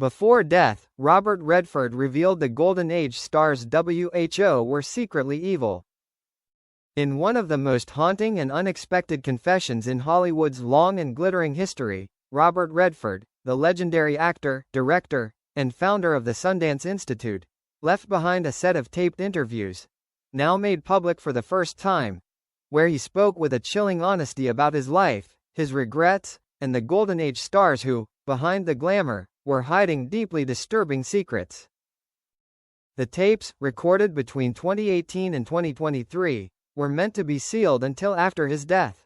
Before death, Robert Redford revealed the Golden Age stars WHO were secretly evil. In one of the most haunting and unexpected confessions in Hollywood's long and glittering history, Robert Redford, the legendary actor, director, and founder of the Sundance Institute, left behind a set of taped interviews, now made public for the first time, where he spoke with a chilling honesty about his life, his regrets, and the Golden Age stars who, behind the glamour, were hiding deeply disturbing secrets. The tapes, recorded between 2018 and 2023, were meant to be sealed until after his death.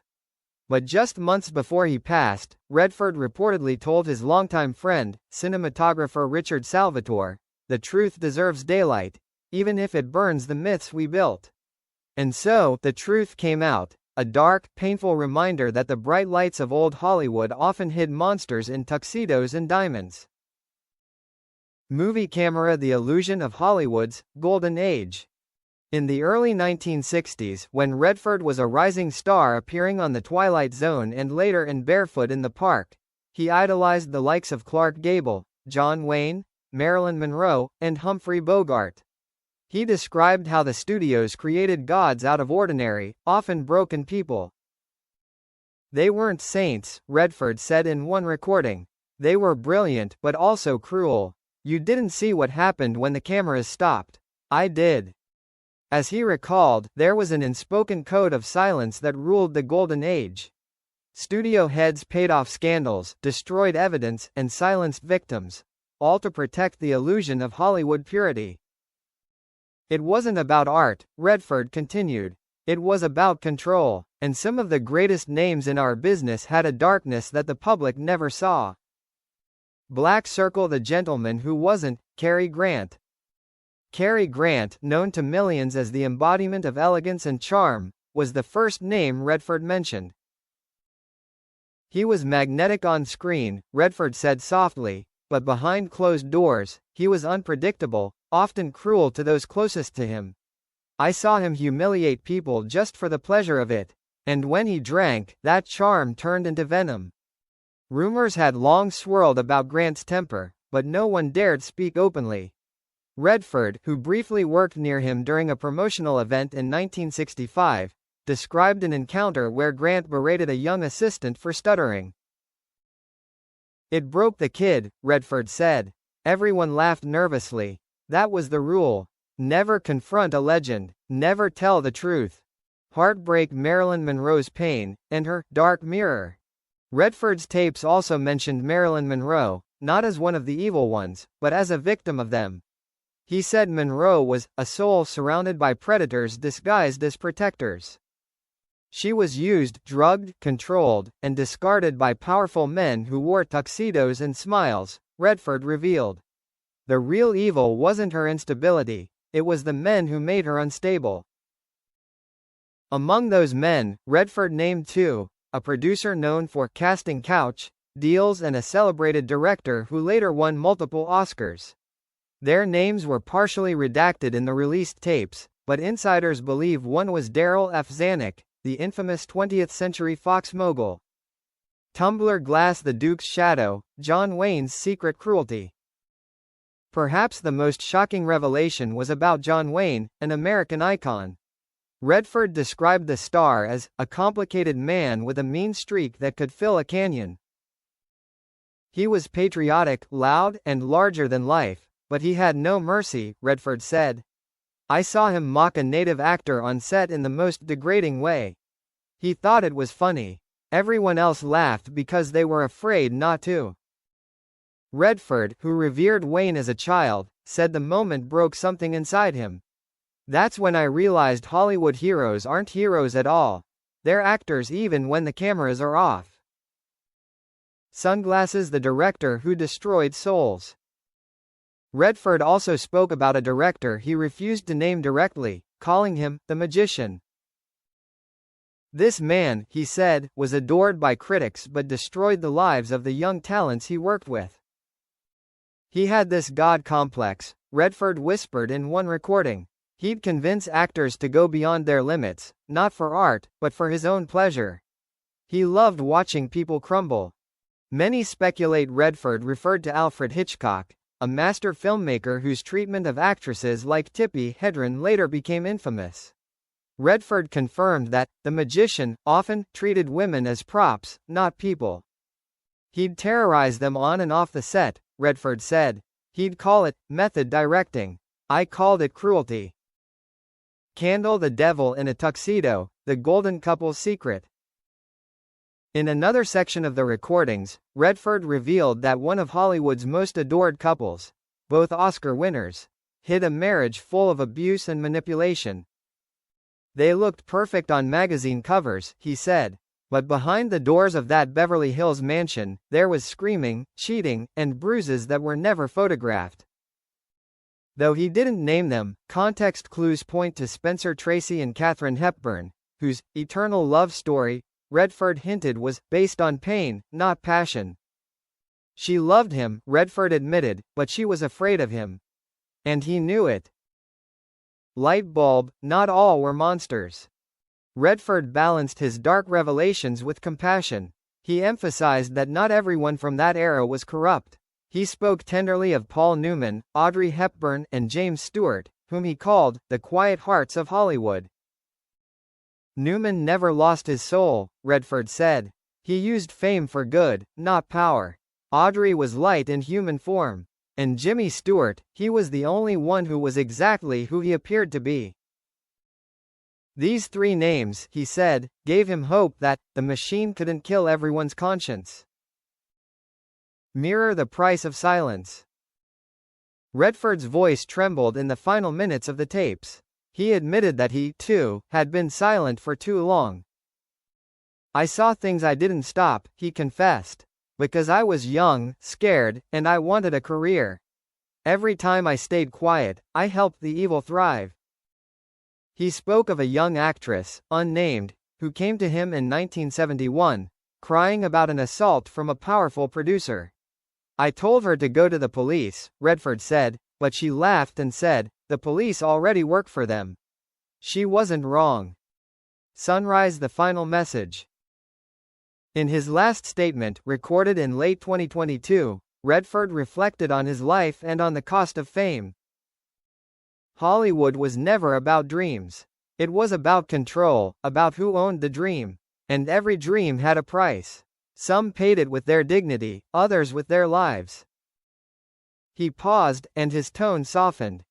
But just months before he passed, Redford reportedly told his longtime friend, cinematographer Richard Salvatore, "The truth deserves daylight, even if it burns the myths we built." And so, the truth came out, a dark, painful reminder that the bright lights of old Hollywood often hid monsters in tuxedos and diamonds. Movie camera: the illusion of Hollywood's golden age. In the early 1960s, when Redford was a rising star appearing on The Twilight Zone and later in Barefoot in the Park, he idolized the likes of Clark Gable, John Wayne, Marilyn Monroe, and Humphrey Bogart. He described how the studios created gods out of ordinary, often broken people. "They weren't saints," Redford said in one recording. "They were brilliant, but also cruel. You didn't see what happened when the cameras stopped. I did." As he recalled, there was an unspoken code of silence that ruled the Golden Age. Studio heads paid off scandals, destroyed evidence, and silenced victims, all to protect the illusion of Hollywood purity. "It wasn't about art," Redford continued. "It was about control, and some of the greatest names in our business had a darkness that the public never saw." Black Circle: the gentleman who wasn't, Cary Grant. Cary Grant, known to millions as the embodiment of elegance and charm, was the first name Redford mentioned. "He was magnetic on screen," Redford said softly, "but behind closed doors, he was unpredictable, often cruel to those closest to him. I saw him humiliate people just for the pleasure of it, and when he drank, that charm turned into venom." Rumors had long swirled about Grant's temper, but no one dared speak openly. Redford, who briefly worked near him during a promotional event in 1965, described an encounter where Grant berated a young assistant for stuttering. "It broke the kid," Redford said. "Everyone laughed nervously. That was the rule. Never confront a legend. Never tell the truth." Heartbreak: Marilyn Monroe's pain, and her dark mirror. Redford's tapes also mentioned Marilyn Monroe, not as one of the evil ones, but as a victim of them. He said Monroe was a soul surrounded by predators disguised as protectors. She was used, drugged, controlled, and discarded by powerful men who wore tuxedos and smiles, Redford revealed. The real evil wasn't her instability, it was the men who made her unstable. Among those men, Redford named two: a producer known for casting couch deals and a celebrated director who later won multiple Oscars. Their names were partially redacted in the released tapes, but insiders believe one was Darryl F. Zanuck, the infamous 20th Century Fox mogul. Tumbler glass: the Duke's shadow, John Wayne's secret cruelty. Perhaps the most shocking revelation was about John Wayne, an American icon. Redford described the star as a complicated man with a mean streak that could fill a canyon. "He was patriotic, loud, and larger than life, but he had no mercy," Redford said. "I saw him mock a native actor on set in the most degrading way. He thought it was funny. Everyone else laughed because they were afraid not to." Redford, who revered Wayne as a child, said the moment broke something inside him. "That's when I realized Hollywood heroes aren't heroes at all. They're actors even when the cameras are off." Sunglasses: the director who destroyed souls. Redford also spoke about a director he refused to name directly, calling him the magician. "This man," he said, "was adored by critics but destroyed the lives of the young talents he worked with. He had this god complex," Redford whispered in one recording. "He'd convince actors to go beyond their limits, not for art, but for his own pleasure. He loved watching people crumble." Many speculate Redford referred to Alfred Hitchcock, a master filmmaker whose treatment of actresses like Tippi Hedren later became infamous. Redford confirmed that the magician often treated women as props, not people. He'd terrorize them on and off the set, Redford said. He'd call it method directing. I called it cruelty. Candle the Devil in a Tuxedo, the Golden Couple's Secret. In another section of the recordings, Redford revealed that one of Hollywood's most adored couples, both Oscar winners, hid a marriage full of abuse and manipulation. They looked perfect on magazine covers, he said, but behind the doors of that Beverly Hills mansion, there was screaming, cheating, and bruises that were never photographed. Though he didn't name them, context clues point to Spencer Tracy and Katharine Hepburn, whose eternal love story, Redford hinted, was based on pain, not passion. She loved him, Redford admitted, but she was afraid of him. And he knew it. Light bulb, not all were monsters. Redford balanced his dark revelations with compassion. He emphasized that not everyone from that era was corrupt. He spoke tenderly of Paul Newman, Audrey Hepburn, and James Stewart, whom he called the quiet hearts of Hollywood. Newman never lost his soul, Redford said. He used fame for good, not power. Audrey was light in human form. And Jimmy Stewart, he was the only one who was exactly who he appeared to be. These three names, he said, gave him hope that the machine couldn't kill everyone's conscience. Mirror the price of silence. Redford's voice trembled in the final minutes of the tapes. He admitted that he, too, had been silent for too long. I saw things I didn't stop, he confessed. Because I was young, scared, and I wanted a career. Every time I stayed quiet, I helped the evil thrive. He spoke of a young actress, unnamed, who came to him in 1971, crying about an assault from a powerful producer. I told her to go to the police, Redford said, but she laughed and said, the police already work for them. She wasn't wrong. Sunrise, the final message. In his last statement, recorded in late 2022, Redford reflected on his life and on the cost of fame. Hollywood was never about dreams. It was about control, about who owned the dream. And every dream had a price. Some paid it with their dignity, others with their lives. He paused, and his tone softened.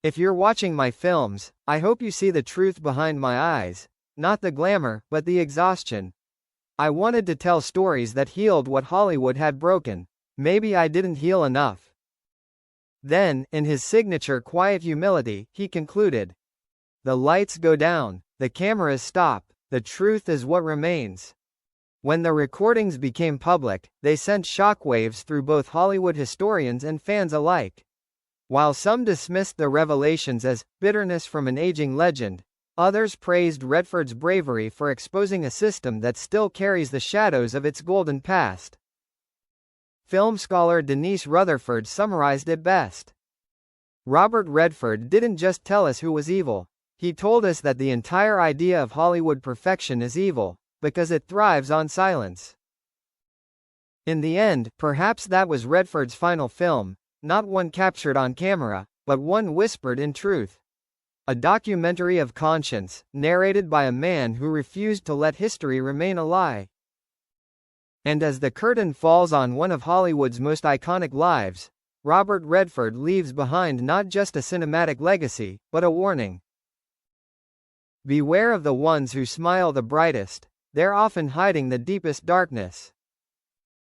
If you're watching my films, I hope you see the truth behind my eyes. Not the glamour, but the exhaustion. I wanted to tell stories that healed what Hollywood had broken. Maybe I didn't heal enough. Then, in his signature quiet humility, he concluded. The lights go down. The cameras stop. The truth is what remains. When the recordings became public, they sent shockwaves through both Hollywood historians and fans alike. While some dismissed the revelations as bitterness from an aging legend, others praised Redford's bravery for exposing a system that still carries the shadows of its golden past. Film scholar Denise Rutherford summarized it best. Robert Redford didn't just tell us who was evil. He told us that the entire idea of Hollywood perfection is evil, because it thrives on silence. In the end, perhaps that was Redford's final film, not one captured on camera, but one whispered in truth. A documentary of conscience, narrated by a man who refused to let history remain a lie. And as the curtain falls on one of Hollywood's most iconic lives, Robert Redford leaves behind not just a cinematic legacy, but a warning. Beware of the ones who smile the brightest. They're often hiding the deepest darkness.